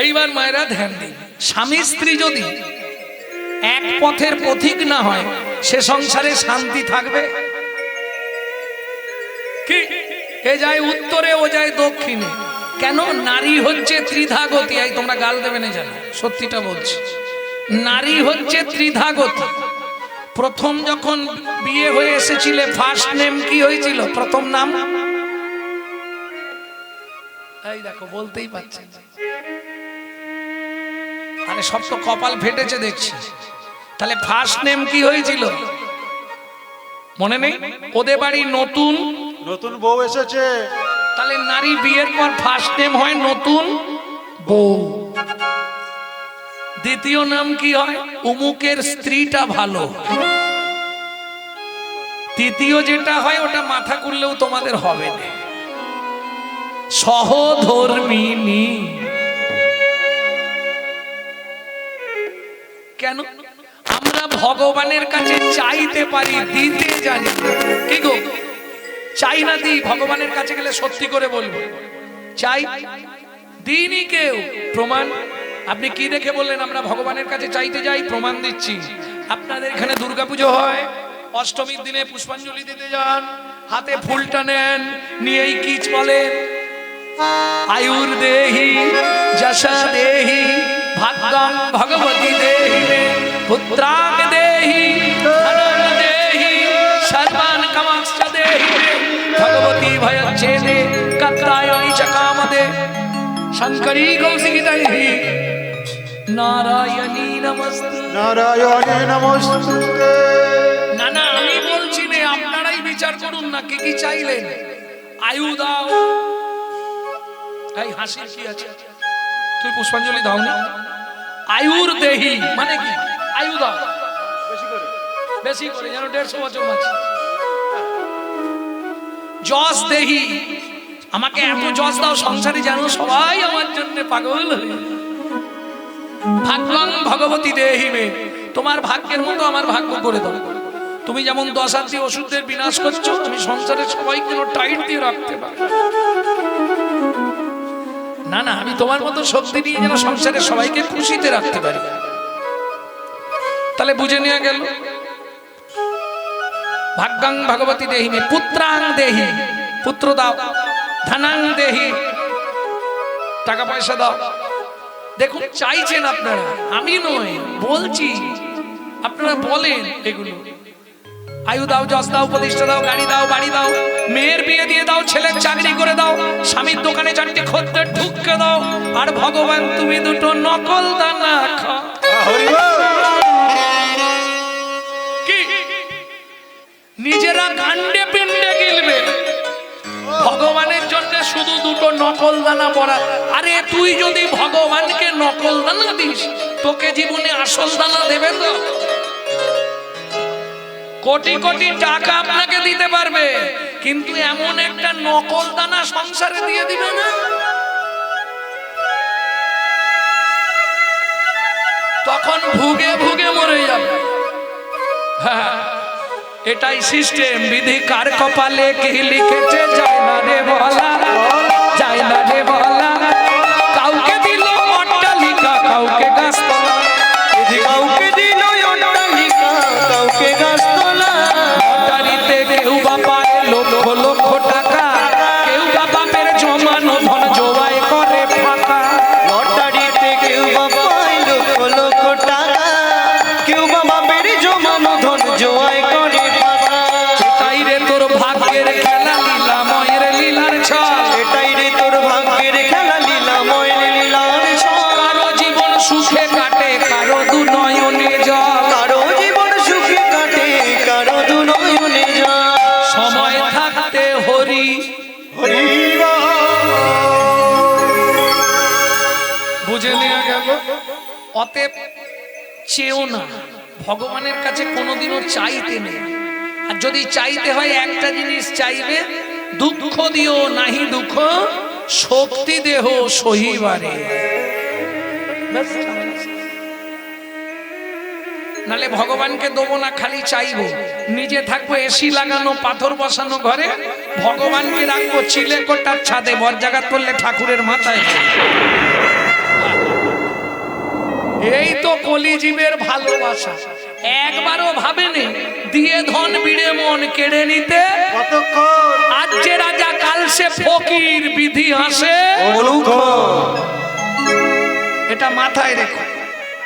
এইবার মায়েরা ধ্যান দিন, স্বামী স্ত্রী যদি এক পথের পথিক না হয় সে সংসারে শান্তি থাকবে কি? এ যায় উত্তরে, ও যায় দক্ষিণে। কেন? নারী হচ্ছে ত্রিধাগতী। এই তোমরা গাল দেবে না জানো, সত্যিটা বলছি। নারী হচ্ছে ত্রিধাগতী। প্রথম যখন বিয়ে হয়ে এসেছিলে ফার্স্ট নেম কি হয়েছিল? প্রথম নাম এই দেখো, বলতেই পারছে। আরে সব তো কপাল ফেটেছে দেখছি। তাহলে ফার্স্ট নেম কি হয়েছিল মনে নেই? ওদের বাড়ি নতুন নতুন বউ এসেছে। তাহলে নারী বিয়ের পর ফার্স্ট নেম হয় নতুন বউ। দ্বিতীয় নাম কি হয়? অমুকের স্ত্রীটা ভালো। তৃতীয় যেটা হয় ওটা মাথা করলেও তোমাদের হবে না, সহধর্মিনী। কেন? আমরা ভগবানের কাছে চাইতে পারি, দিতে জানি কি গো? চাই না দিই? ভগবানের কাছে গেলে সত্যি করে বলবো চাই, দিইনি কেউ। প্রমাণ আপনি কি দেখে বললেন আমরা ভগবানের কাছে চাইতে যাই? প্রমাণ দিচ্ছি। আপনাদের এখানে দুর্গাপুজো হয়, অষ্টমীর দিনে পুষ্পাঞ্জলি দিতে যান, হাতে ফুলটা নেন, নিয়েই কি বলেন? আয়ুর দেহি যশা দেহি ভাগ্যং ভগবতী দেহি মে পুত্রাং দেহি ধনং দেহি সর্বান কামাংশ্চ দেহি মে ভগবতী ভয়চ্ছেদে কাত্রায়ণী চ কামদে শঙ্করী কৌশিকিতৈহি নারায়ণী নমস্তে। নারায়ণী নমস্তে। না না, আমি বলছি না, আপনারাই বিচার করুন না কি কি চাইলেন। আয়ু দাও। এই হাসির কি আছে? তুই পুষ্পাঞ্জলি দাও না। আয়ুর দেহি মানে কি? আয়ু দাও বেশি করে, যেন 150 বছর বাঁচি। যশ দেহি, আমাকে এত যশ দাও সংসারে যেন সবাই আমার জন্য পাগল হয়ে। ভাগ্যং ভগবতী দেহি মে, তোমার ভাগ্যের মতো আমার ভাগ্য করে দাও। তুমি যেমন 10 হাত দিয়ে ওষুধের বিনাশ করছো, আমি সংসারে সবাইকে যেন টাইট দিয়ে রাখতে পারি। না না, আমি তোমার মতো শক্তি নিয়ে যেন সংসারে সবাইকে খুশিতে রাখতে পারি। তাহলে বুঝে নেওয়া গেল ভাগ্যং ভগবতী দেহি মে পুত্রাং দেহি, পুত্র দাও। ধনাং দেহি, টাকা পয়সা দাও। দেখুন চাইছেন আপনারা, আমি নয় বলছি, আপনারা বলেন এগুলো। আয়ু দাও, যশ দাও, প্রতিষ্ঠা দাও, গাড়ি দাও, বাড়ি দাও, মেয়ের বিয়ে দিয়ে দাও, ছেলের চাকরি করে দাও, স্বামীর দোকানে 4টে খদ্দের ঢুকে দাও, আর ভগবান তুমি 2টো নকল দানা খাও। কি নিজেরা গান্ডে পিন্ডে গিলবে, ভগবানের জন্য শুধু 2টো নকল দানা পড়া। আরে তুই যদি ভগবানকে নকল দানা দিস, তোকে জীবনে আসল দানা দেবে তো? কোটি কোটি টাকা আপনাকে দিতে পারবে, কিন্তু এমন একটা নকল দানা সংসারে দিয়ে দিবে না। তখন ভুগে ভুগে মরে যাবে। হ্যাঁ, এটাই সিস্টেম। বিধি কার কপালে কি লিখেছে যায় না রে বলা, যায় না রে বলা। কাউকে দিল অট্টালিকা, কাউকে গাছতলা, কাউকে দিল অট্টালিকা, কাউকে গাছতলা। লটারিতে কেউ বা পায় লক্ষ লক্ষ টাকা, কেউ বা বাপের জমানো ধন জোয়াই করে ফাঁকা। লটারিতে কেউ বা পায় লক্ষ লক্ষ টাকা, কেউ বা বাপের জমানো ধন জোয়াই করে ফাঁকা। এটাই রে তোর ভাগ্যের খেলা, লীলাময়ের লীলার ছল। এটাই রে তোর ভাগ্যের খেলা, লীলাময় লীলার ছল। কারো জীবন সুখে কাটে, কারো দুনয়নে জল। কারো জীবন সুখে কাটে, কারো দুনয়নে জল। সময় থাকতে হরি হরি বুঝে নেওয়া গেল। অতএব চেও না, ভগবানের কাছে কোনোদিনও চাইতে নেই। আর যদি চাইতে হয় একটা জিনিস চাইবে, দুঃখ দিও নাহি দুঃখ শক্তি দেহ সহিবারে। নালে ভগবানকে দেবো না, খালি চাইবো। নিজে থাকবো এসি লাগানো, পাথর বসানো ঘরে, ভগবানকে রাখবো চিলে কোটার ছাদে, বরজাগাত করলে ঠাকুরের মাথায়। এই তো কলিজীবের ভালোবাসা। একবারও ভাবেনি দিয়ে ধন বিড়ে মন কেড়ে নিতে। কতক্ষণ আজ যে রাজা কাল সে ফকির, বিধি হাসে। এটা মাথায় রেখো।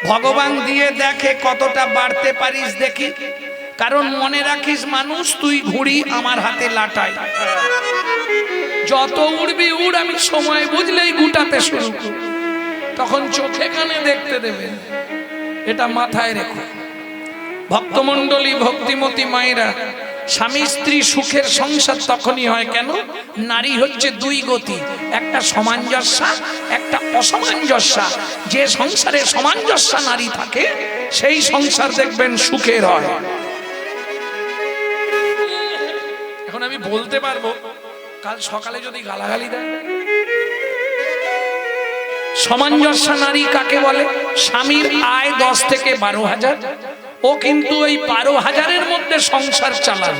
ভগবান দিয়ে দেখে কতটা বাড়তে পারিস দেখি। কারণ মনে রাখিস মানুষ তুই ঘুড়ি, আমার হাতে লাটাই। যত উড়বি উড়, আমি সময় বুঝলেই গুটাতে শুরু করব। তখন চোখে কানে দেখতে দেবে। এটা মাথায় রেখো। ভক্তমণ্ডলী, ভক্তিমতী মায়েরা, স্বামী স্ত্রী সুখের সংসার তখনই হয় কেন? নারী হচ্ছে দুই গতি, একটা সামঞ্জস্যা, একটা অসামঞ্জস্যা। যে সংসারে সামঞ্জস্যা নারী থাকে সেই সংসার দেখবেন সুখের হয়। এখন আমি বলতে পারবো কাল সকালে যদি গালাগালি দেয়। সামঞ্জস্য নারী কাকে বলে? স্বামীর আয় 10 থেকে 12,000, ও কিন্তু ওই 12,000-এর মধ্যে সংসার চালান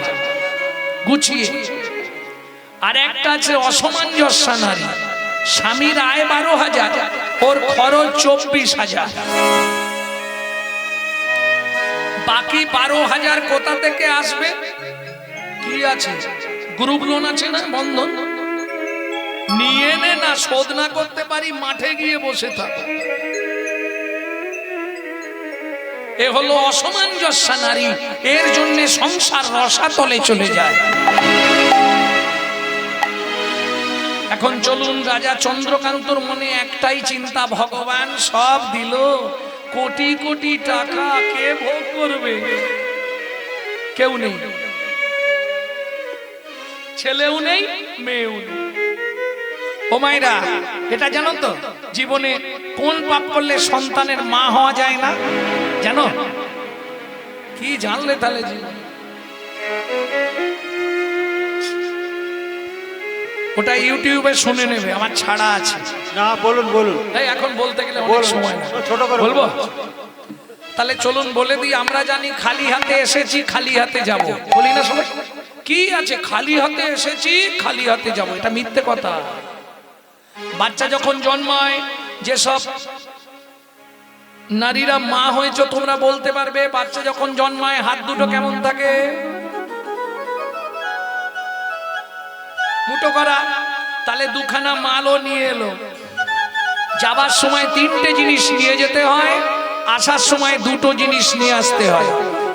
গুছিয়ে। আর একটা আছে অসামঞ্জস্য নারী, স্বামীর আয় 12,000, ওর খরচ 24,000। বাকি 12,000 কোথা থেকে আসবে? কি আছে? গ্রুপ লোন আছে না, বন্ধন নিয়ে নে না, শোধ না করতে পারি মাঠে গিয়ে বসে থাক। এ হলো অসামঞ্জস্য নারী। এর জন্য সংসার রসাতলে চলে যায়। এখন চলুন, রাজা চন্দ্রকান্তর মনে একটাই চিন্তা, ভগবান সব দিল, কোটি কোটি টাকা কে ভোগ করবে? কেউ নেই, ছেলেও নেই, মেয়েও নেই। ও মায়েরা, এটা জানো তো জীবনে কোন পাপ করলে সন্তানের মা হওয়া যায় না? জানো কি? জানলে তাহলে জীবন। ওটা ইউটিউবে শুনে নেবে, আমার ছাড়া আছে। না, বলুন বলুন। এই এখন বলতে গেলে অনেক সময় না, ছোট করে বলবো। তাহলে চলুন বলে দিই, আমরা জানি খালি হাতে এসেছি, খালি হাতে যাব, বলি না সবাই? কি আছে? খালি হাতে এসেছি, খালি হাতে যাব, এটা মিথ্যে কথা। বাচ্চা যখন জন্মায়, যেসব নারীরা মা হয়েছে তোমরা বলতে পারবে, বাচ্চা যখন জন্মায় হাত দুটো কেমন থাকে? মুঠো করা। তাহলে দুখানা মালও নিয়ে এলো। যাবার সময় 3টে জিনিস নিয়ে যেতে হয়, আসার সময় 2টো জিনিস নিয়ে আসতে হয়।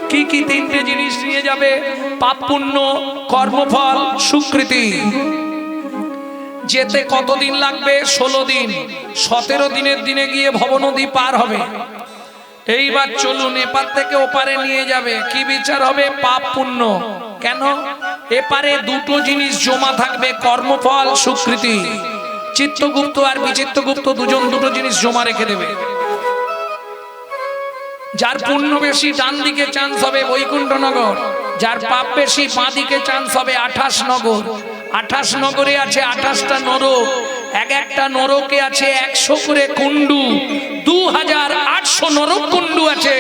কি কি 3টে জিনিস নিয়ে যাবে? পাপ পুণ্য, কর্মফল, সুকৃতি। যেতে কতদিন লাগবে? 16 দিন। 17 দিনের দিনে গিয়ে ভবনদী পার হবে। এইবার চলুন, এপার থেকে ওপারে নিয়ে যাবে। কি বিচার হবে? পাপ পুণ্য। কেন? এপারে 2টো জিনিস জমা থাকবে, কর্মফল, সুকৃতি। চিত্তগুপ্ত আর বিচিত্রগুপ্ত দুজন 2টো জিনিস জমা রেখে দেবে। যার পুণ্য বেশি ডান দিকে চান্স হবে বৈকুণ্ঠনগর, যার পাপ বেশি বাঁ দিকে চান্স হবে 28 নগর। 28 নগরে আছে 28টা নরক, এক একটা নরকে আছে 100 করে কুণ্ডু। 2800 নরক কুণ্ডু আছে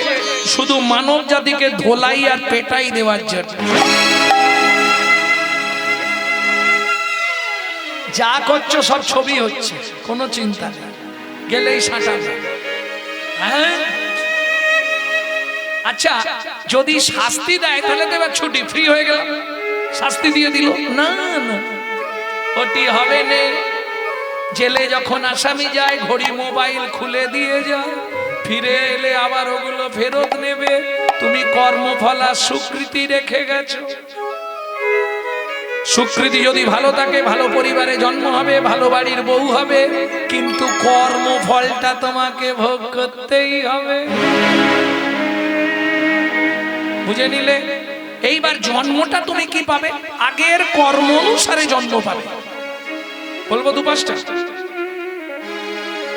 শুধু মানব জাতিকে ধোলাই আর পেটাই দেওয়ার জন্য। যা করছো সব ছবি হচ্ছে, কোনো চিন্তা নেই, গেলেই সাঁটা। হ্যাঁ, আচ্ছা যদি শাস্তি দেয় তাহলে তো এবার ছুটি, ফ্রি হয়ে গেল। শাস্তি দিয়ে দিল না, না ওটি হবে না। জেলে যখন আসামি যায়, ঘড়ি মোবাইল খুলে দিয়ে যায়, ফিরে এলে আবার ওগুলো ফেরত নেবে। তুমি কর্মফল আর সুকৃতি রেখে গেছো। সুকৃতি যদি ভালো থাকে, ভালো পরিবারে জন্ম হবে, ভালো বাড়ির বউ হবে, কিন্তু কর্মফলটা তোমাকে ভোগ করতেই হবে। বুঝে নিলে? এইবার জন্মটা তুমি কি পাবে? আগের কর্ম অনুসারে জন্ম পাবে। বলবো 2-5টা।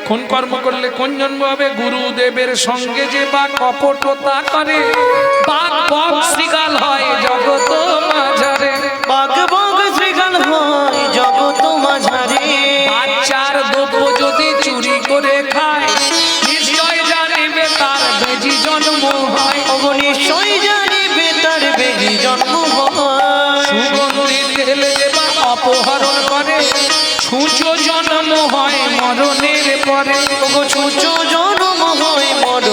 কোন কর্ম করলে কোন জন্ম হবে? গুরুদেবের সঙ্গে যে বা কপটতা করে, বাঘ বক শৃগাল হয় জগত মাঝারে। বাঘ বক শৃগাল হয় জগত মাঝারে। বাচ্চার দ্রব্য যদি চুরি করে খায়, নিশ্চয় জানিবে তার বেজি জন্ম হয়। নিশ্চয় জানিবে তার বেজি জন্ম হয়। সুগন্ধি তেল দেবা অপহরণ করে, ছুঁচো জন্ম হয় মরণের পরে। ছুঁচো জন্ম হয় মরণের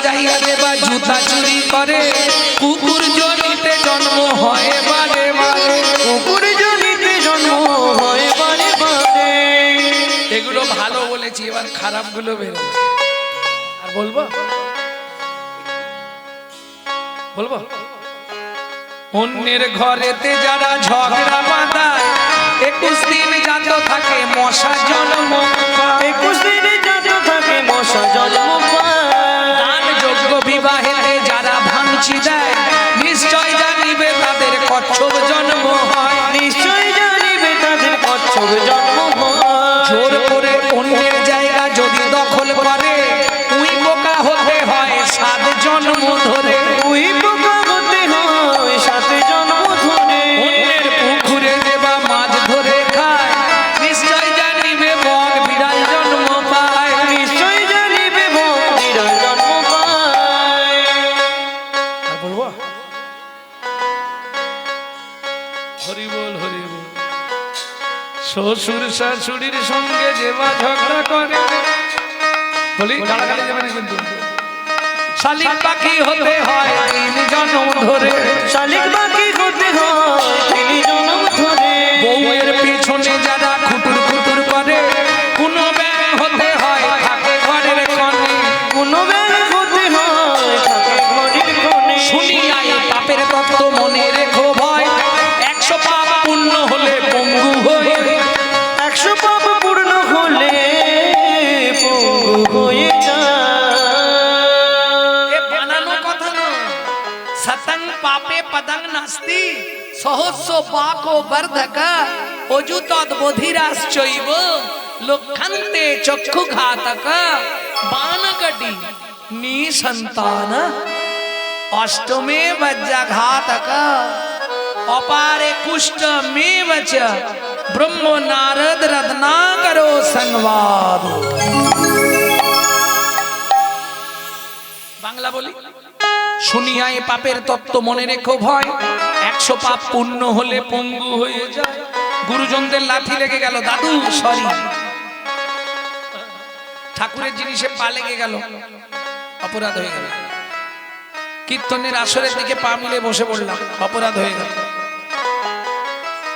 জায়গা দেবা জুতা চুরি করে কুকুর জনিতে জন্ম হয় বারে বারে কুকুর জনিতে জন্ম হয় বারে বারে। এগুলো ভালো বলেছি, এবার খারাপ গুলো বেরোবে। আর বলবো বলবো অন্যের ঘরেতে যারা ঝগড়া বাঁধায় 21 দিন যাত থাকে মশা জন্ম পায়। 21 দিনে যত থাকে মশা জন্ম পায়। দান যোগ্য বিবাহেতে যারা ভাঙচি দেয় নিশ্চয় জানিবে তাদের কচ্ছপ জন্ম হয়। নিশ্চয় জানিবে তাদের কচ্ছপ জন্ম হয়। জোর করে অন্যের জায়গা যদি দখল করে উই বোকা হতে হয় 7 জন্ম ধরে। উই পোকা হতে হয় 7 জন্ম ধরে। অন্যের পুকুরে দেবা মাছ ধরে খায় নিশ্চয় জানিবে বক বিড়াল জন্ম পায়। নিশ্চয় জানিবে ভক্তিরা জন্ম পায়। আর বলবো হরি বল হরি বল। শ্বশুর শাশুড়ির সঙ্গে যেবা ঝগড়া করে বলি গালাগালি যাবে না কিন্তু। শালিক পাখি হতে হয় 3 জন্ম ধরে। শালিক বাকি হতে হয় 3 জন্ম ধরে। বউয়ের পেছনে যারা খুটুর খুটুর করে কোনো ব্যাং হতে হয় থাকে ঘরের কোণে। কোনো বেলা হতে হয় থাকে ঘরের কোণে। শুনিয়াই পাপের তত্ত্ব মনে রেখো ভয় 100 পাপ পূর্ণ হলে পঙ্গু হয়ে 100 পাপ পূর্ণ হলে পঙ্গু হয়ে যায়। এ বানানো কথা না। সতং পাপে পদং নাস্তি সহস্র পাকো বর্ধকা অজু তদ বধিরাশ্চৈব লক্ষন্তে চক্ষু ঘাতক বানকটি নিসন্তান অষ্টমে বজ্রঘাতক অপারে কুষ্ঠমেव च ब्रह्म नारद रत्नाकरो संवाद। বাংলা বলি শুনিয়াই পাপের তত্ত্ব মনে রেখো ভয় 100 পাপ পূর্ণ হলে পঙ্গু হয়ে যায়। গুরুজনদের লাঠি লেগে গেল দাদু সরি। ঠাকুরের জিনিসে পা লেগে গেল অপরাধ হয়ে গেল। কীর্তনের আসরের দিকে পা মিলে বসে পড়লাম অপরাধ হয়ে গেল।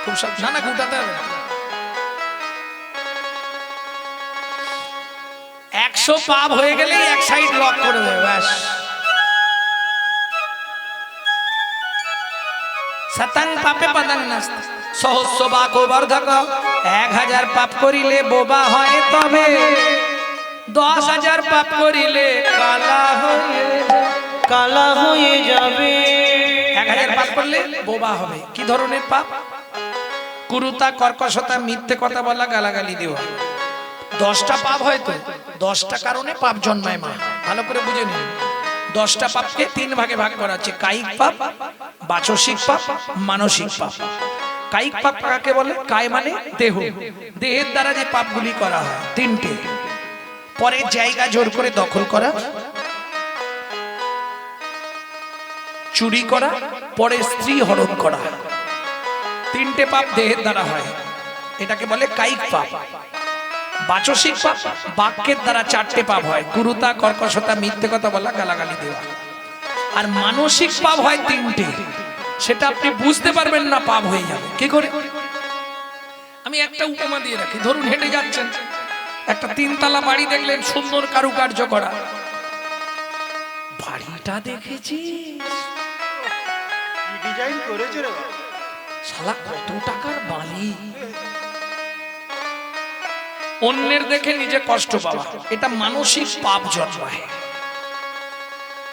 খুব না না গুটাতে হবে 100 পাপ হয়ে গেলেই এক সাইড লক করে দেবে ব্যাস। শতং পাপে পদং নাস্তি সহস্র বাকো বর্ধক 1000 পাপ করিলে বোবা হয় তবে 10,000 পাপ করিলে কালা হয়ে কালা হয়ে যাবে। 1000 পাপ করলে বোবা হবে। কি ধরনের পাপ? কুরুতা কর্কশতা মিথ্যে কথা বলা গালাগালি দেওয়া। 10টা পাপ হয়তো 10টা কারণে পাপ জন্মায় মা ভালো করে বুঝে নিন। 10টা পাপকে 3 ভাগে ভাগ করা আছে কায়িক পাপ বাচসিক পাপ মানসিক পাপ। কায়িক পাপ কাকে বলে? কায় মানে দেহ, দেহের দ্বারা যে পাপগুলি করা হয় 3টে। পরে জায়গা জোর করে দখল করা, চুরি করা, পরে স্ত্রী হরণ করা। 3টে পাপ দেহের দ্বারা হয়, এটাকে বলে কায়িক পাপ। বাচসিক পাপ বাক্যের দ্বারা 4টে পাপ হয়, কুরুতা কর্কশতা মিথ্যে কথা বলা গালাগালি দেওয়া। আর মানসিক পাপ হয় 3টে, সেটা আপনি বুঝতে পারবেন না পাপ হয়ে যাবে কি করে। আমি একটা উপমা দিয়ে রাখি। ধরুন হেঁটে যাচ্ছেন, একটা 3 তলা বাড়ি দেখলেন সুন্দর কারুকার্য করা। বাড়িটা দেখেছিস কি ডিজাইন করেছে রে বাবা? শালা কত টাকার বালি। অন্যের দেখে নিজে কষ্ট পাওয়া, এটা মানসিক পাপ জন্মায়।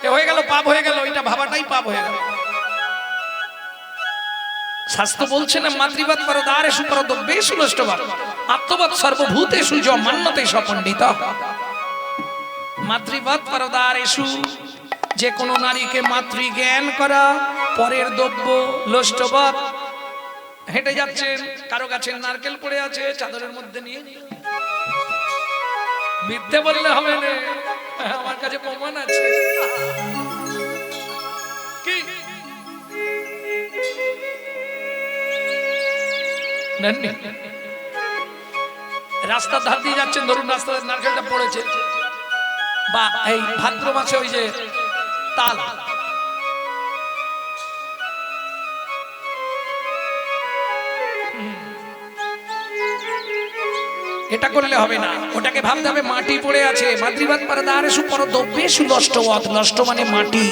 এ হয়ে গেল পাপ হয়ে গেল, এটা ভাবাটাই পাপ হয়ে গেল। শাস্ত্র বলছে না মাতৃবাদ পরদারেষু পরদ্রব্যেষু নষ্টবাদ আত্মবাদ সর্বভূতেষু য মান্যতে সপণ্ডিত। মাতৃবাদ পরদারেষু, যে কোনো নারীকে মাতৃ জ্ঞান করা, পরের দ্রব্য লোষ্টবাদ। হেঁটে যাচ্ছেন, কারো গাছের নারকেল পড়ে আছে, চাদরের মধ্যে নিয়ে মিথ্যে বললে হবে না, আমার কাছে প্রমাণ আছে। কি রাস্তার ধার দিয়ে যাচ্ছেন, ধরুন রাস্তার নারকেলটা পড়েছে, বা এই ভাদ্র মাসে ওই যে তাল, এটা করলে হবে না, ওটাকে ভাবতে হবে মাটি পড়ে আছে। মাতৃবাদ পরদারে সুপর দব্যেষু নষ্টবৎ, নষ্ট মানে মাটি।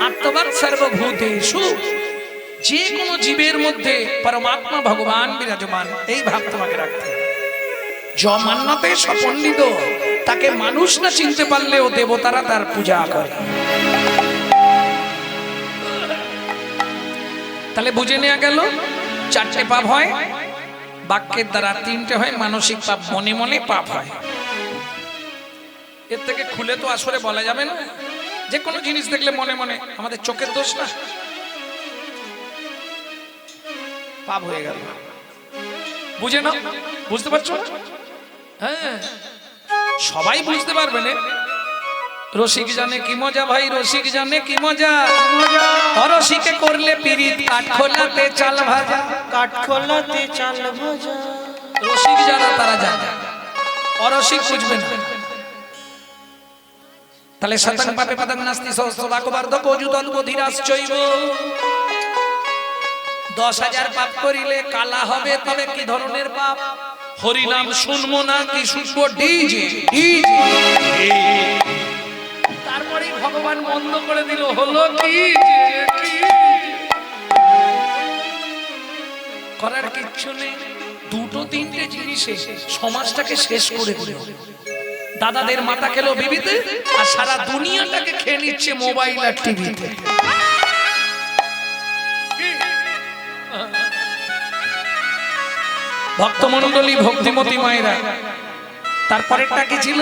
আত্মবাদ সর্বভূতেষু, যে কোনো জীবের মধ্যে পরমাত্মা ভগবান বিরাজমান, এই ভাব তোমাকে রাখতে হবে। মান্যতে সপণ্ডিত, তাকে মানুষ না চিনতে পারলেও দেবতারা তার পূজা করে। তাহলে বুঝে নেওয়া গেল চারটে পাপ হয় বাক্যের দ্বারা, তিনটে হয় মানসিক পাপ, মনে মনে পাপ হয়। এর থেকে খুলে তো আসলে বলা যাবে না। যে কোনো জিনিস দেখলে মনে মনে, আমাদের চোখের দোষ না, পাপ হয়ে গেল। বুঝে নাও, বুঝতে পারছো? হ্যাঁ, সবাই বুঝতে পারবে না। রসিক জানে কি মজা ভাই, রসিক জানে কি মজা, অরসিকে করলে পিরিত কাঠখোলাতে চাল ভাজা, কাঠখোলাতে চাল ভাজা। রসিক যারা তারা জানে, অরসিক বুঝবে না। তাহলে শতং পাপে পদং নাস্তি সহস্রবাকবর্ধক অযুতল বধিরাশ্চৈব। 10,000 পাপ করিলে কালা হবে, তবে কি ধরনের পাপ? হরিনাম শুনবো না কি শুনবো? DJ DJ. তারপরে ভগবান বন্ধ করে দিল, হলো কি করার কিচ্ছু নেই। দুটো তিনটে জিনিসে সমাজটাকে শেষ করে দিল। দাদাদের মাথা খেলো বিবিতে, আর সারা দুনিয়াটাকে খেয়ে নিচ্ছে মোবাইল আর টিভিতে। ভক্তমণ্ডলী, ভক্তিমতী মায়েরা, তারপরেরটা কি ছিল?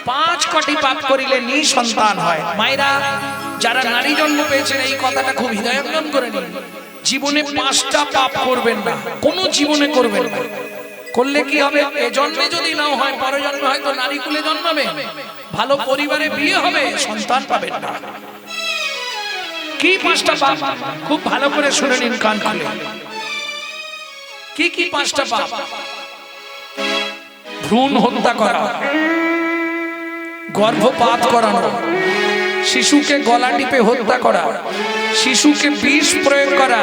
5 কোটি পাপ করিলে নিঃসন্তান হয়। মায়েরা যারা নারী জন্ম পেয়েছেন, এই কথাটা খুব হৃদয়ঙ্গম করে নিন। জীবনে 5টা পাপ করবেন না, কোনো জীবনে করবেন না। করলে কি হবে? এ জন্মে যদি নাও হয়, পরের জন্মে হয়তো নারী কুলে জন্মাবে, ভালো পরিবারে বিয়ে হবে, সন্তান পাবেন না। কি 5টা পাপ? খুব ভালো করে শুনে নিন কান খুলে। কি কি 5টা পাপ? ভ্রূণ হত্যা করা, গর্ভপাত করানো, শিশুকে গলা টিপে হত্যা করা, শিশুকে বিষ প্রয়োগ করা,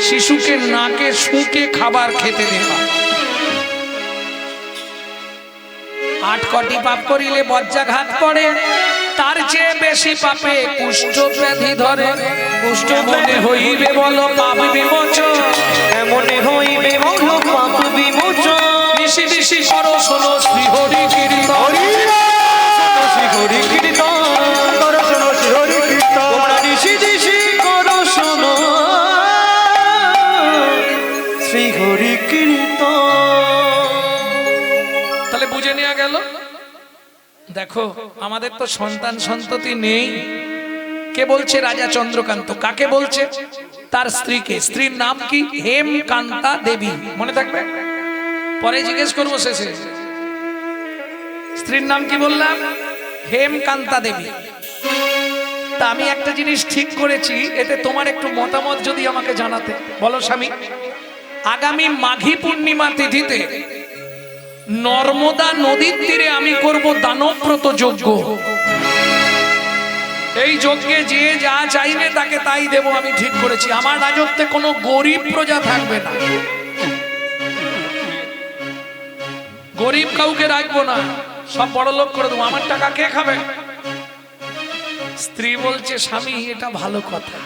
শিশুকে নাকে শুঁকে খাবার খেতে দেওয়া। 8 কোটি পাপ করিলে বজ্রাঘাত পড়ে, তার চেয়ে বেশি পাপে কুষ্ঠ ব্যাধি ধরে। কুষ্ঠ মনে হইবে বলো পাপ বিমোচন, এমনে হইবে বলো পাপ বিমোচন। নিশি নিশি করো শোনো শ্রী হরি কীর্তন, শ্রী হরি কীর্তন করো শোনো শ্রী হরি কীর্তন। তোমরা নিশি নিশি করো শোনো শ্রী হরি কীর্তন। তাহলে বুঝে নেওয়া গেল। দেখো আমাদের তো সন্তান সন্ততি নেই। কে বলছে? রাজা চন্দ্রকান্ত। কাকে বলছে? তার স্ত্রীকে। স্ত্রীর নাম কি? হেমকান্তা দেবী। মনে থাকবে, পরে জিজ্ঞেস করবো শেষে। স্ত্রীর নাম কি বললাম? হেমকান্তা দেবী। তা আমি একটা জিনিস ঠিক করেছি, এতে তোমার একটু মতামত যদি আমাকে জানাতে। বলো স্বামী। আগামী মাঘী পূর্ণিমা তিথিতে নর্মদা নদীর তীরে আমি করব দানব্রত যজ্ঞ। এই যজ্ঞে যে যা চাইবে তাকে তাই দেব, আমি ঠিক করেছি। আমার রাজত্বে কোনো গরিব প্রজা থাকবে না, গরিব কাউকে রাখবো না, সব বড় লোক করে দেবো। আমার টাকা কে খাবে? স্ত্রী বলছে, স্বামী এটা ভালো কথা,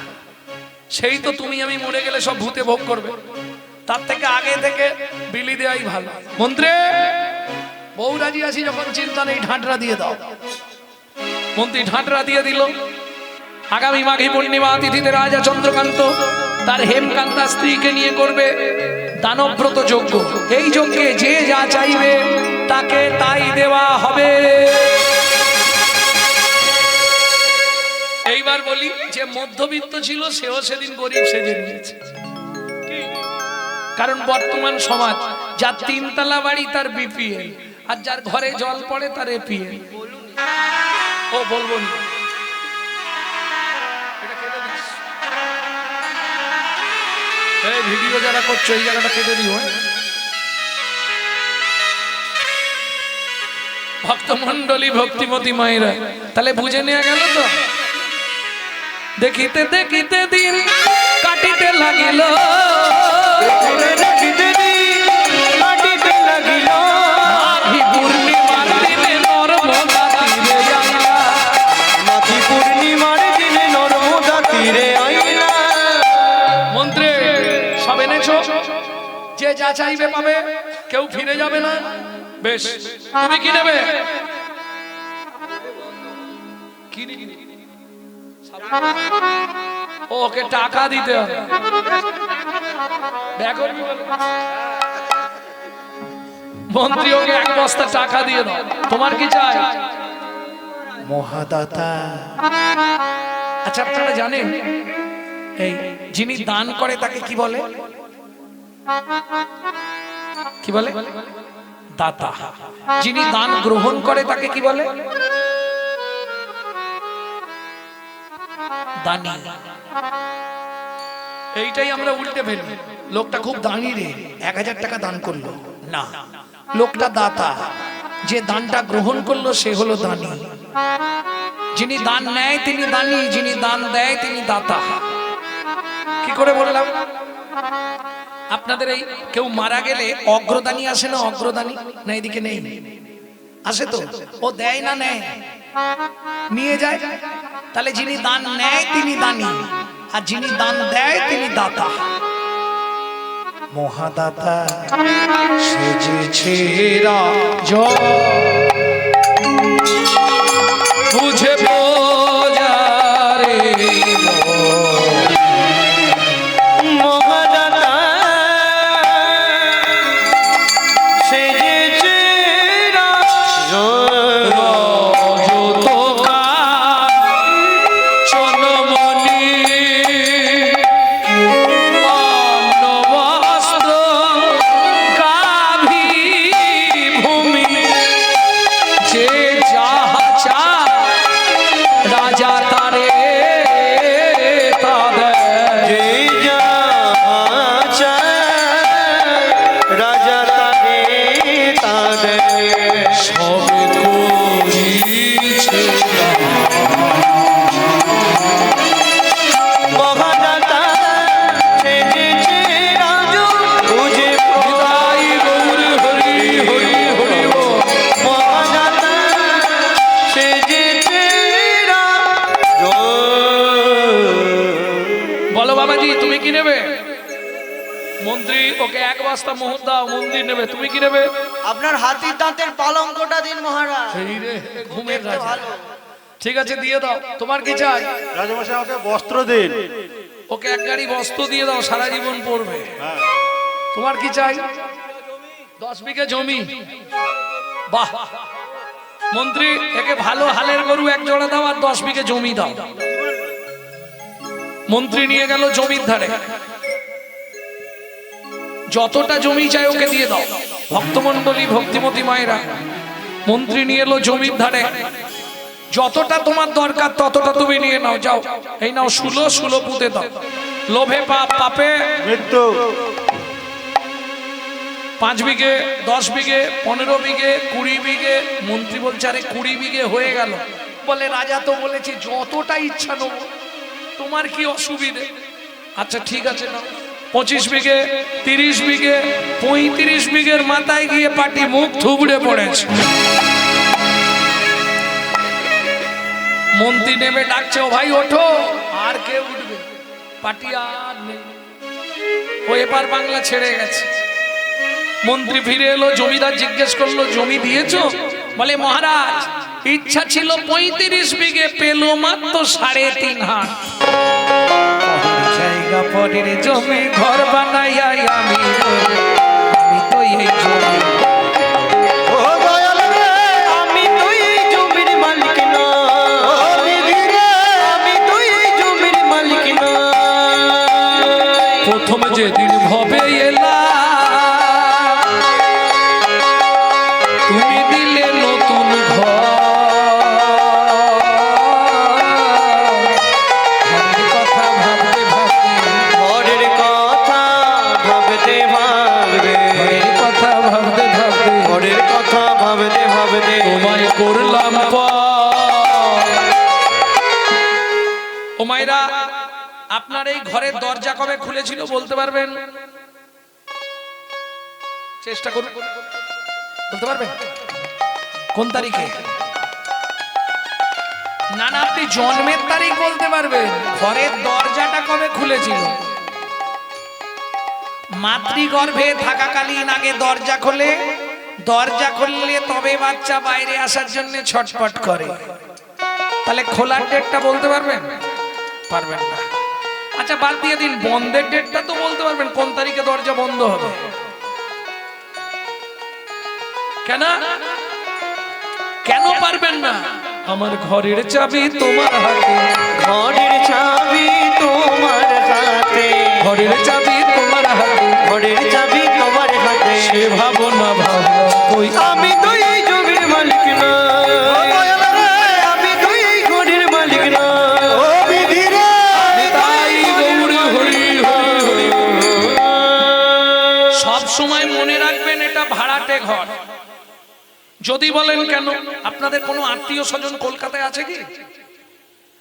সেই তো তুমি আমি মরে গেলে সব ভূতে ভোগ করবে, তার থেকে আগে থেকে বিলি দেওয়াই ভালো। মন্ত্রী, বউ রাজি আছি যখন, চিন্তা নেই, ঢাঁটরা দিয়ে দাও। মন্ত্রী ঢাঁটরা দিয়ে দিল। আগামী মাঘী পূর্ণিমা তিথিতে রাজা চন্দ্রকান্ত তার হেমকান্তা স্ত্রীকে নিয়ে করবে দানব্রত যজ্ঞ। এই যজ্ঞে যে যা চাইবে তাকে তাই দেওয়া হবে। এইবার বলি, যে মধ্যবিত্ত ছিল সেও সেদিন গরিব সেজে নিয়েছে। কারণ বর্তমান সমাজ, যার 3 তলা বাড়ি তার বিপিএল, আর যার ঘরে জল পড়ে তার এপিএল। ও বলবো না, এই ভিডিও যারা করছো এই জায়গাটা কেটে দিও। ভক্তমণ্ডলী ভক্তিমতী মায়েরা, তাহলে বুঝে নেওয়া গেল তো। দেখিতে দেখিতে দিন কাটিতে লাগিল, দেখিতে দিন কাটিতে লাগিল, মাঘী পূর্ণিমার দিনে নর্মদা তীরে আইলা, মাঘী পূর্ণিমার দিনে নর্মদা তীরে আইলা। মন্ত্রে সব এনেছো, যে যা চাইবে পাবে, কেউ ফিরে যাবে না। বেশ, তুমি কি নেবে? কি নিবি? ওকে টাকা দিতে হবে। মন্ত্রী ওকে 1 বস্তা টাকা দিয়ে দাও। তোমার কি চাই? মহাদাতা। আচ্ছা, আপনারা জানেন এই যিনি দান করে তাকে কি বলে? কি বলে? দাতা। যিনি দান গ্রহণ করে তাকে কি বলে? দানী। এইটাই আমরা উল্টে ফেলি। লোকটা খুব দানি রে, 1000 টাকা দান করলো না, লোকটা দাতা। যে দানটা গ্রহণ করলো সে হলো দানী। যিনি দান নেয় তিনি দানী, যিনি দান দেয় তিনি দাতা। কি করে বললাম? আপনাদের এই কেউ মারা গেলে অগ্রদানী আসে না? অগ্রদানী না এদিকে নেই? আসে তো। ও দেয় না নেয়? নিয়ে যায়। তাহলে যিনি দান নেয় তিনি দানী, আর যিনি দান দেয় তিনি দাতা। মহাদাতা সেজেছে রাজা বুঝে বোঝারে মহাদাতা সেজেছে রাজা, মন্ত্রী ওকে 1 বস্তা মোহর দাও, মন্দির নেবে। তুমি কি নেবে? আপনার হাতির দাঁতের পালঙ্কটা দিন মহারাজ। এই রে, ঘুমের রাজা। ঠিক আছে, দিয়ে দাও। তোমার কি চাই? রাজমশাই আমাকে বস্ত্র দিন। ওকে 1 গাড়ি বস্ত্র দিয়ে দাও, সারা জীবন পড়বে। হ্যাঁ। তোমার কি চাই? 10 বিঘে জমি। বাহ! মন্ত্রী একে ভালো হালের গরু 1 জোড়া দাও আর 10 বিঘে জমি দাও। মন্ত্রী নিয়ে গেল জমির ধারে। যতটা জমি চাই ওকে দিয়ে দাও। ভক্তমণ্ডলী ভক্তিমতী মায়েরা, মন্ত্রী নিয়ে এলো জমির ধারে। যতটা তোমার দরকার ততটা তুমি নিয়ে নাও, যাও। এই নাও শুলো পুঁতে দাও। লোভে পাপ, পাপে মৃত্যু। 5 বিঘে, 10 বিঘে, 15 বিঘে, 20 বিঘে। মন্ত্রী বলছে আরে 20 বিঘে হয়ে গেল। বলে রাজা তো বলেছে যতটা ইচ্ছা নেব, তোমার কি অসুবিধে? আচ্ছা ঠিক আছে না। 25 বিঘে, 30 বিঘে, 35 বিঘের মাথায় গিয়ে পাটি মুখ থুবড়ে পড়েছে। মন্ত্রী নেমে ডাকছে, ও ভাই ওঠো। আর কে উঠবে? পাটি আর নেই, ও এপার বাংলা ছেড়ে গেছে। মন্ত্রী ফিরে এলো, জমিদার জিজ্ঞেস করলো জমি দিয়েছো? বলে মহারাজ ইচ্ছা ছিল 35 বিঘে, পেল মাত্র 3.5 হাত। জায়গা পরের জমি ঘর বানাইয়া আমি তো এই জমি। ও দয়াল রে, আমি তো এই জমির মালিক না, আমি তো এই জমির মালিক না। প্রথম যেদিন ভবে এলা তুমি দিলে নতুন ঘর। ঘরের কথা ভাবতে ভাবতে, ঘরের কথা ভাবতে ভাবতে, ঘরের কথা ভাবতে ভাবতে, ঘরের কথা ভাবতে ভাবতে তোমায় আপনার এই ঘরের দরজা কবে খুলেছিল বলতে পারবেন? চেষ্টা করুন, বলতে পারবেন কোন তারিখে? না না, আপনি জন্মের তারিখ বলতে পারবেন। ঘরের দরজাটা কবে খুলেছিল? মাতৃগর্ভে থাকাকালীন আগে দরজা খোলে, দরজা খুললে তবে বাচ্চা বাইরে আসার জন্য ছটফট করে। তাহলে খোলার ডেটটা বলতে পারবেন? পারবেন না। আচ্ছা বাদ দিয়ে দিন, বন্ধের ডেটটা তো বলতে পারবেন, কোন তারিখে দরজা বন্ধ হবে? কেন কেন পারবেন না? আমার ঘরের চাবি তোমার হাতে, ঘরের চাবি তোমার হাতে, ঘরের চাবি তোমার হাতে, ঘরের চাবি তোমার হাতে। সে ভাবো না ভাবো কই আমি তো এই জমির মালিক না, আমি তো এই ঘরের মালিক না। ও বিধি রে, তাই গৌরী হরি হরি হরি। সব সময় মনে রাখবেন এটা ভাড়াটে ঘর। যদি বলেন কেন, আপনাদের কোনো আত্মীয় স্বজন কলকাতায় আছে কি?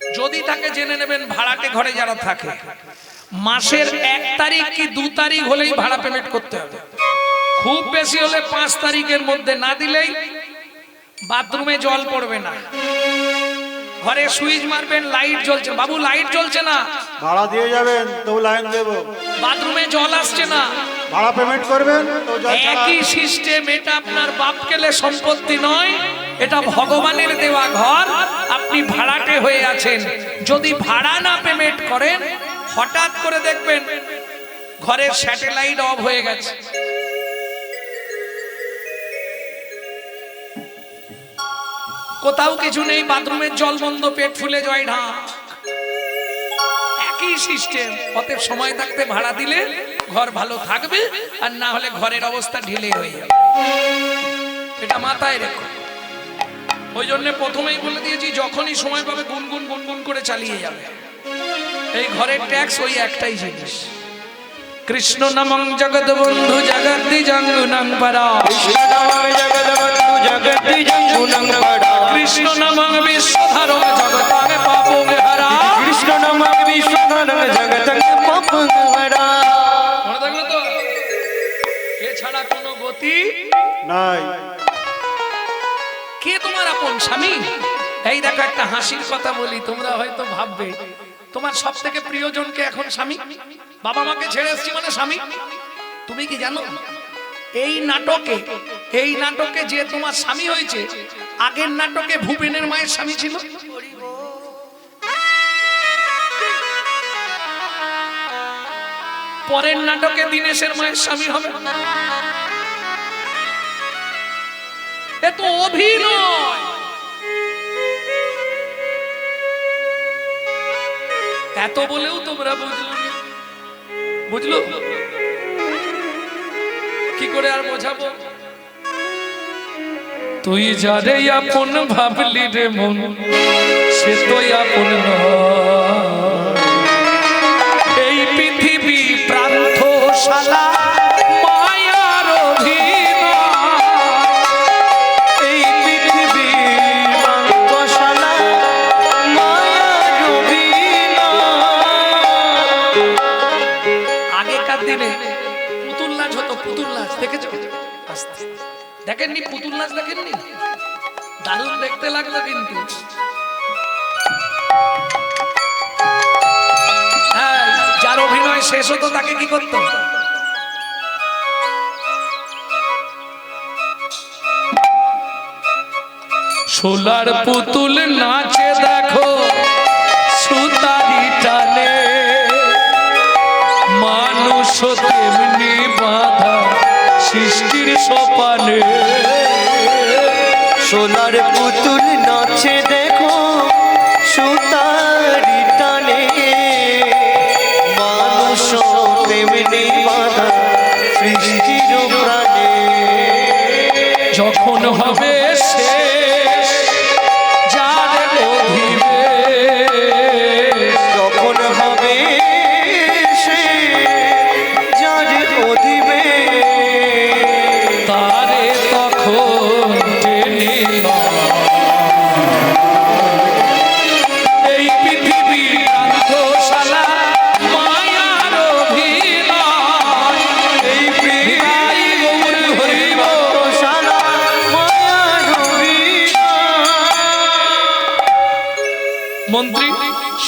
যদি তাকে জেনে নেবেন ভাড়াটে ঘরে যারা থাকে, মাসের 1 তারিখ কি 2 তারিখ হলেই ভাড়া পেমেন্ট করতে হবে। খুব বেশি হলে 5 তারিখের মধ্যে না দিলেই বাথরুমে জল পড়বে না। ঘরে সুইচ মারবেন, লাইট জ্বলছে, বাবু লাইট জ্বলছে না, ভাড়া দিয়ে যাবেন তো লাইন দেবো, বাথরুমে জল আসছে না, ভাড়া পেমেন্ট করবেন তো জল ছাড়া। একই সিস্টেম। এটা আপনার বাপ কেলে সম্পত্তি নয়, এটা ভগবানের দেওয়া ঘর। আপনি ভাড়াটে হয়ে আছেন। যদি ভাড়া না পেমেন্ট করেন, হঠাৎ করে দেখবেন ঘরের স্যাটেলাইট অফ হয়ে গেছে। কোথাও কিছু নেই, বাথরুমের জল বন্ধ, পেট ফুলে জয় ঢাক, একই সিস্টেম। অতএব সময় থাকতে ভাড়া দিলে ঘর ভালো থাকবে, আর না হলে ঘরের অবস্থা ঢিলে হয়ে যাবে। এটা মাথায় রেখো। ওই জন্য প্রথমেই বলে দিয়েছি, যখনই সময় পাবে গুনগুন গুনগুন করে চালিয়ে যাবে। এই ঘরের ট্যাক্স ওই একটাই জিনিস। কৃষ্ণ নামং জগৎ বন্ধু জগদ্দি জঙ্গুনাং পারা, কৃষ্ণ নামং জগদ্বন্ধু জগদ্দি জঙ্গুনাং পারা, কৃষ্ণ নামং বিশ্বধরং জগতাং পাপং হারা। কৃষ্ণ নামং বিশ্বধরং জগতাং পাপং হারা। মনে থাকলো তো? এছাড়া কোনো গতি নাই। কে তোমার আপন স্বামী? এই দেখো একটা হাসির কথা বলি, তোমরা হয়তো ভাববে তোমার সব থেকে প্রিয়জনকে এখন স্বামী। বাবা মাকে ছেড়ে এসেছি মানে স্বামী। তুমি কি জানো এই নাটকে যে তোমার স্বামী হয়েছে, আগের নাটকে ভূপেনের মায়ের স্বামী ছিল। পরের নাটকে দীনেশের মায়ের স্বামী হবে। এ তো অভিনয়। এত বলেও তোমরা বুঝলো কি করে আর বোঝাবো? তুই যারে আপন ভাবলি রে মন, সে তো আপন নয়। এই পৃথিবী প্রান্তশালা মায়ার অভিনয়। এই পৃথিবী প্রান্তশালা মায়ার অভিনয়। আগেকার দিনে পুতুল নাচ হতো, পুতুল নাচ দেখেছো? দেখেননি? পুতুল নাচ দেখেননি? দারুণ দেখতে লাগলো কিন্তু। হ্যাঁ, যার অভিনয় শেষ হতো তাকে কি করতো? সোলার পুতুল নাচে দেখো সুতারি টানে, মানুষ তেমনি বাঁধা সৃষ্টির সোপানে। সোনার পুতুল নাচে দেখো সুতারি টানে, মানুষ তেমনি বাঁধা সৃষ্টির প্রাণে। যখন হবে শেষ যার অধিবেশ, যখন হবে সে যার অধিবেশ, তারে তখন টেনে লয়। এই পৃথিবীর প্রান্তশালা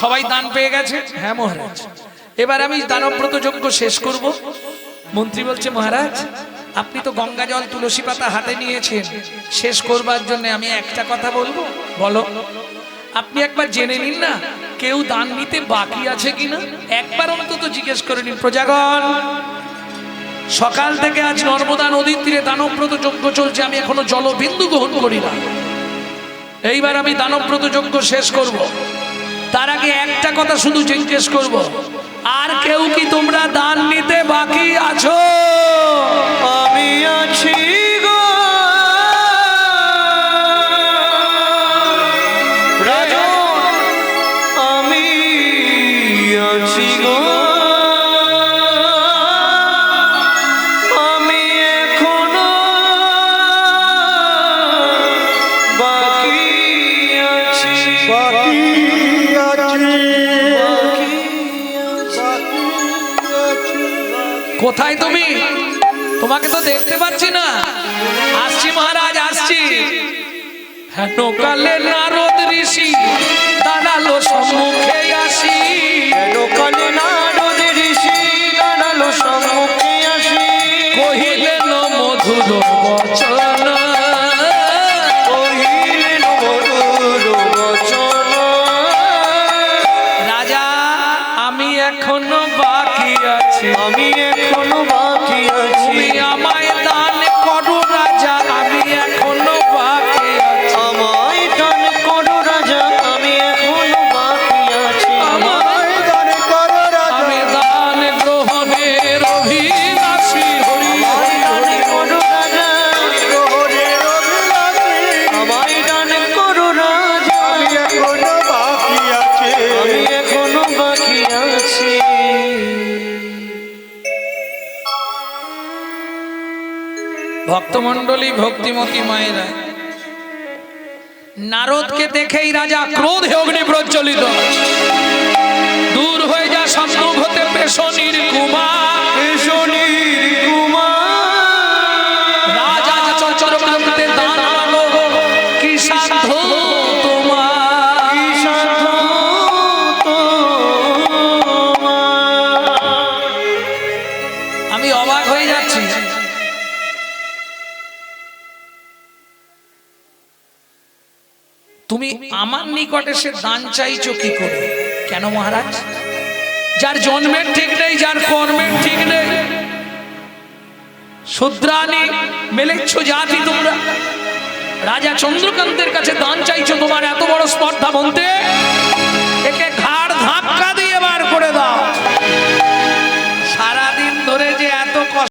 সবাই দান পেয়ে গেছে? হ্যাঁ মহারাজ। এবার আমি দানব্রত যজ্ঞ শেষ করব। মন্ত্রী বলছে মহারাজ আপনি তো গঙ্গা জল তুলসী পাতা হাতে নিয়েছেন, শেষ করবার জন্য আমি একটা কথা বলবো। বলো। আপনি একবার জেনে নিন না কেউ দান নিতে বাকি আছে কিনা, একবার অন্তত জিজ্ঞেস করে নিন। প্রজাগণ, সকাল থেকে আজ নর্মদা নদীর তীরে দানব্রত যজ্ঞ চলছে, আমি এখনো জলবিন্দু গ্রহণ করি না। এইবার আমি দানব্রত যজ্ঞ শেষ করব, তার আগে একটা কথা শুধু জিজ্ঞেস করব, আর কেউ কি তোমরা দান নিতে বাকি আছো? আমি আছি গো রাজন, আমি আছি গো, আমি এখনো বাকি আছি, বাকি আছে, কোথায় তুমি? তোমাকে তো দেখতে পাচ্ছি না। আসছি মহারাজ, আসছি। হেন কালে নারদ ঋষি দাঁড়ালো সম্মুখে আসি, কালে নারদ ঋষি দাঁড়ালো সম্মুখে আসি, কহিলেন মধুর বচন, কহিলেন মধুর বচন, রাজা আমি এখনো বাকি আছি, আমি এখনো বাকি আছি, তুমি আমায় দান করো রাজা, আমি এখনো বাকি আছি, আমায় দান করো রাজা, আমি এখনো বাকি আছি, আমায় দান করো রাজা, আমি দান গ্রহণের অভিলাষী হরি হরি দান করো রাজা, প্রহরের অভিলাষী, আমায় দান করো রাজা, আমি এখনো বাকি আছে, আমি এখনো বাকি আছি। ভক্তমণ্ডলী, ভক্তিমতী মায়েরা, নারদকে দেখেই রাজা ক্রোধে অগ্নি প্রজ্বলিত, দূর হয়ে যা সম্মুখ হতে পেশনির কুমার, শনির কুমার, রাজা চঞ্চল প্রান্তে দান মাগো, কি সাধ্য তোমার? কি সাধ্য তোমার? আমি অবাক হয়ে যাচ্ছি। তুমি আমার নিকটে সে দান চাইছো কি করে? কেন মহারাজ? যার জন্মের ঠিক নেই, যার কর্মের ঠিক নেই, শূদ্রানি মেলেচ্ছ জাতি তোমরা, রাজা চন্দ্রকান্তের কাছে দান চাইছো, তোমার এত বড় স্পর্ধা বলতে? একে ঘাড় ধাক্কা দিয়ে বার করে দাও। সারাদিন ধরে যে এত